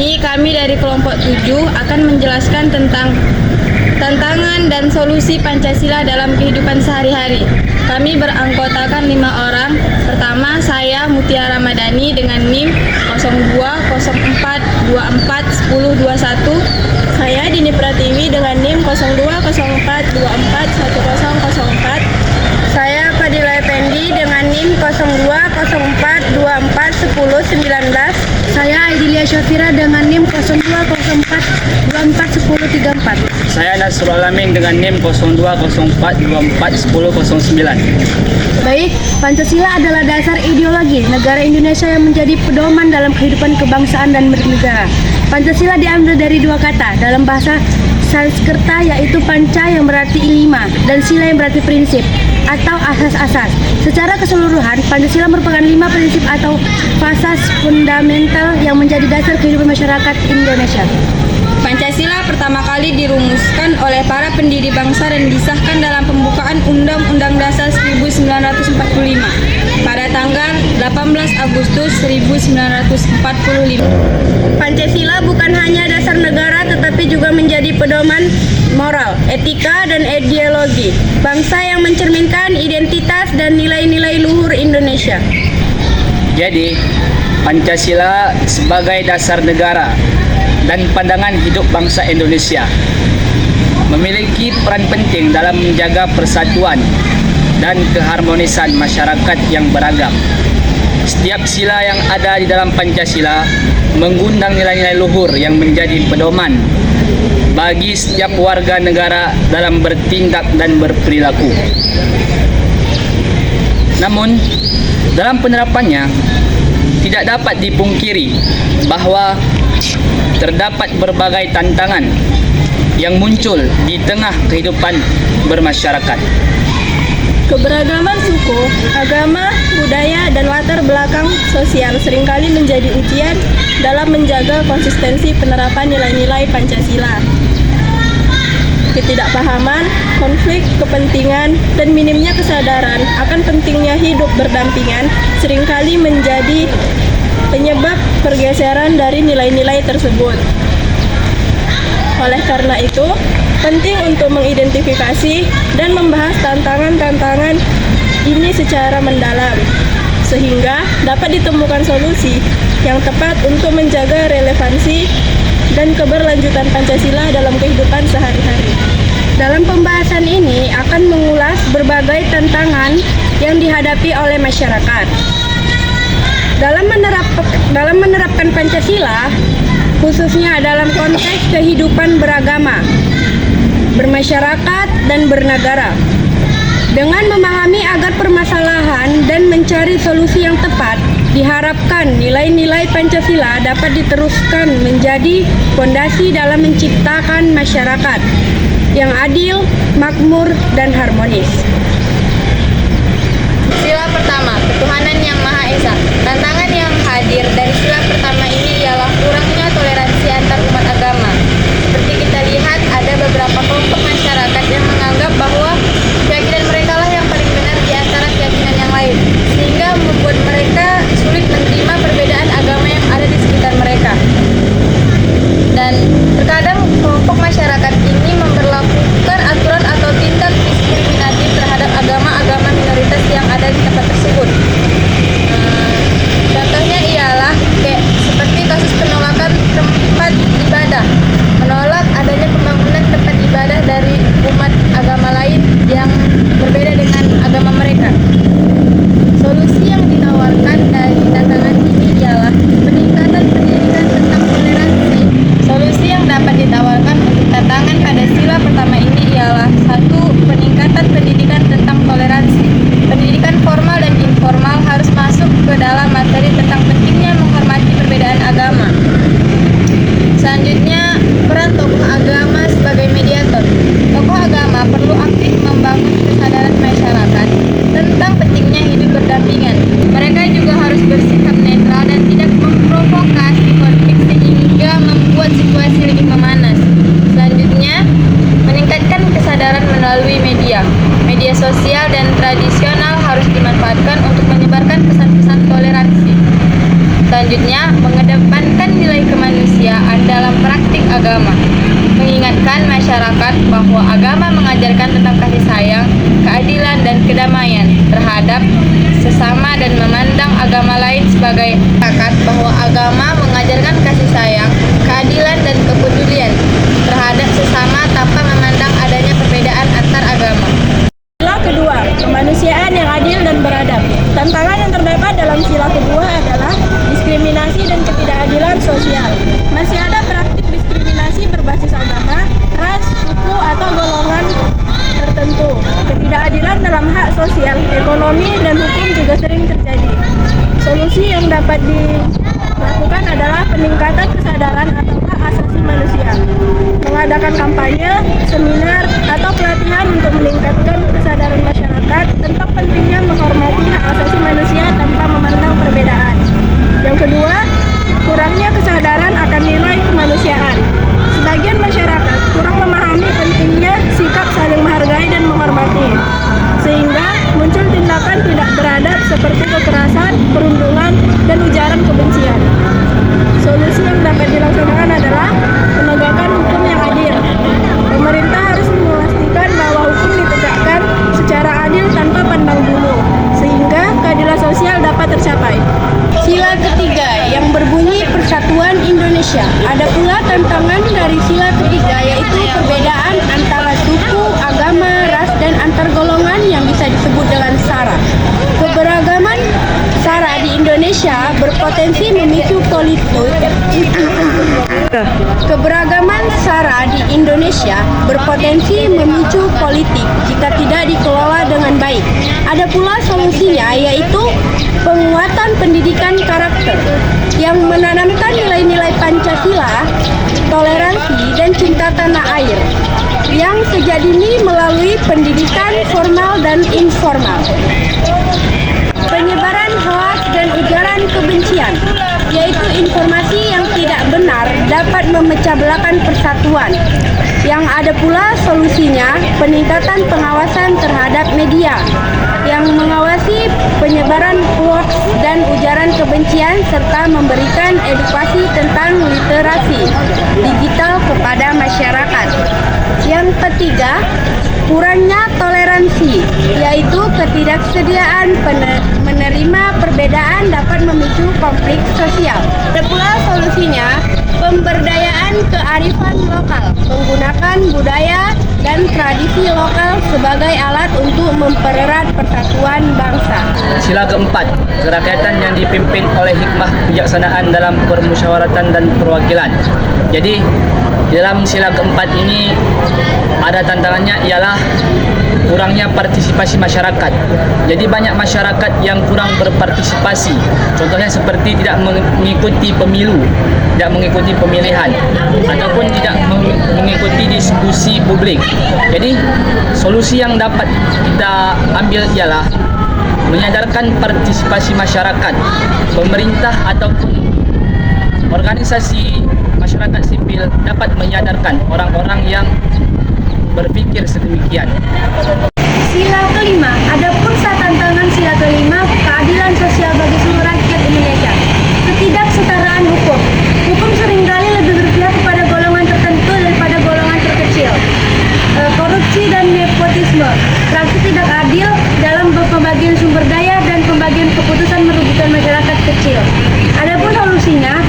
ini kami dari kelompok 7 akan menjelaskan tentang tantangan dan solusi Pancasila dalam kehidupan sehari-hari. Kami beranggotakan 5 orang. Pertama, saya Mutiara Ramadhani dengan NIM 0204241021. Saya Dini Pratiwi dengan NIM 0204241004. Saya Fadila Effendi dengan NIM 0204241019. Saya Aidilia Syafira dengan NIM 0204241034. Saya Nasrul Alamin dengan NIM 0204241009. Baik, Pancasila adalah dasar ideologi negara Indonesia yang menjadi pedoman dalam kehidupan kebangsaan dan bernegara. Pancasila diambil dari 2 kata dalam bahasa Sanskerta, yaitu panca yang berarti 5 dan sila yang berarti prinsip atau asas-asas. Secara keseluruhan, Pancasila merupakan 5 prinsip atau asas fundamental yang menjadi dasar kehidupan masyarakat Indonesia. Pancasila pertama kali dirumuskan oleh para pendiri bangsa dan disahkan dalam pembukaan Undang-Undang Dasar 1945 pada tanggal 18 Agustus 1945. Pancasila bukan hanya dasar negara tetapi juga menjadi pedoman moral, etika, dan ideologi bangsa yang mencerminkan identitas dan nilai-nilai luhur Indonesia. Jadi, Pancasila sebagai dasar negara dan pandangan hidup bangsa Indonesia memiliki peran penting dalam menjaga persatuan dan keharmonisan masyarakat yang beragam. Setiap sila yang ada di dalam Pancasila mengundang nilai-nilai luhur yang menjadi pedoman bagi setiap warga negara dalam bertindak dan berperilaku. Namun, dalam penerapannya tidak dapat dipungkiri bahwa terdapat berbagai tantangan yang muncul di tengah kehidupan bermasyarakat. Keberagaman suku, agama, budaya, dan latar belakang sosial seringkali menjadi ujian dalam menjaga konsistensi penerapan nilai-nilai Pancasila. Ketidakpahaman, konflik kepentingan, dan minimnya kesadaran akan pentingnya hidup berdampingan seringkali menjadi penyebab pergeseran dari nilai-nilai tersebut. Oleh karena itu, penting untuk mengidentifikasi dan membahas tantangan-tantangan ini secara mendalam, sehingga dapat ditemukan solusi yang tepat untuk menjaga relevansi dan keberlanjutan Pancasila dalam kehidupan sehari-hari. Dalam pembahasan ini akan mengulas berbagai tantangan yang dihadapi oleh masyarakat. Dalam menerapkan Pancasila, khususnya dalam konteks kehidupan beragama, bermasyarakat, dan bernegara. Dengan memahami agar permasalahan dan mencari solusi yang tepat, diharapkan nilai-nilai Pancasila dapat diteruskan menjadi fondasi dalam menciptakan masyarakat yang adil, makmur, dan harmonis. Sila pertama, ketuhanan yang Maha Esa. Tantangan yang hadir dari sila pertama ini ialah kurangnya toleransi antar umat agama. Seperti kita lihat, ada beberapa kelompok masyarakat yang menganggap bahwa keyakinan mereka lah yang paling benar di antara keyakinan yang lain, sehingga membuat mereka sulit menerima perbedaan agama yang ada di sekitar mereka. Dan terkadang kelompok masyarakat ini memberlakukan aturan atau tindak diskriminatif terhadap agama-agama minoritas yang ada di tempat tersebut. Contohnya ialah seperti kasus penolakan perdamaian terhadap sesama dan memandang agama lain sebagai sepakat bahwa agama mengajarkan kasih sayang, keadilan dan kepedulian terhadap sesama tanpa memandang adanya perbedaan antar agama. Sila kedua, kemanusiaan yang adil dan beradab. Tantangan yang terdapat dalam sila kedua adalah diskriminasi dan ketidakadilan sosial. Masih ada praktik diskriminasi berbasis agama, ras, suku, atau golongan tertentu. Ketidakadilan dalam hak sosial, ekonomi, dan hukum juga sering terjadi. Solusi yang dapat dilakukan adalah peningkatan kesadaran atau hak asasi manusia, mengadakan kampanye, seminar, atau pelatihan untuk meningkatkan kesadaran masyarakat tentang pentingnya menghormati hak asasi manusia tanpa memandang perbedaan. Yang kedua, kurangnya kesadaran akan nilai kemanusiaan. Sebagian masyarakat kurang memahami pentingnya sikap saling menghargai dan menghormati, sehingga muncul tindakan tidak beradab seperti kekerasan, perundungan, dan ujaran kebencian. Solusi yang dapat dilaksanakan adalah penegakan hukum yang adil. Pemerintah harus memastikan bahwa hukum ditegakkan secara adil tanpa pandang bulu, sehingga keadilan sosial dapat tercapai. Sila ketiga yang berbunyi Persatuan Indonesia. Ada pula tantangan dari sila ketiga, yaitu perbedaan antara suku, agama, ras, dan antar golongan yang bisa disebut dengan SARA. Keberagaman SARA di Indonesia berpotensi memicu Keberagaman SARA di Indonesia berpotensi memicu politik jika tidak dikelola dengan baik. Ada pula solusinya, yaitu penguatan pendidikan karakter yang menanamkan nilai-nilai Pancasila, toleransi, dan cinta tanah air yang sejak dini melalui pendidikan formal dan informal. Penyebaran hoaks dan ujaran kebencian, yaitu informasi yang tidak benar, dapat memecah belahkan persatuan. Yang ada pula solusinya, peningkatan pengawasan terhadap media yang mengawasi penyebaran hoaks dan ujaran kebencian serta memberikan edukasi tentang literasi digital kepada masyarakat. Yang ketiga, kurangnya toleransi, yaitu ketidaksediaan menerima perbedaan dapat memicu konflik sosial. Ada pula solusinya, pemberdayaan kearifan lokal, menggunakan budaya dan tradisi lokal sebagai alat untuk mempererat persatuan bangsa. Sila keempat, kerakyatan yang dipimpin oleh hikmah kebijaksanaan dalam permusyawaratan dan perwakilan. Jadi dalam sila keempat ini ada tantangannya, ialah kurangnya partisipasi masyarakat. Jadi banyak masyarakat yang kurang berpartisipasi. Contohnya seperti tidak mengikuti pemilu, tidak mengikuti pemilihan, ataupun tidak mengikuti diskusi publik. Jadi solusi yang dapat kita ambil ialah menyadarkan partisipasi masyarakat, pemerintah ataupun organisasi masyarakat sipil dapat menyadarkan orang-orang yang berpikir sedemikian. Sila kelima, ada pun tantangan sila kelima, keadilan sosial bagi seluruh rakyat Indonesia. Ketidaksetaraan hukum. Hukum seringkali lebih berpihak kepada golongan tertentu daripada golongan terkecil. Korupsi dan nepotisme, praktik tidak adil dalam pembagian sumber daya dan pembagian keputusan merugikan masyarakat kecil. Adapun solusinya,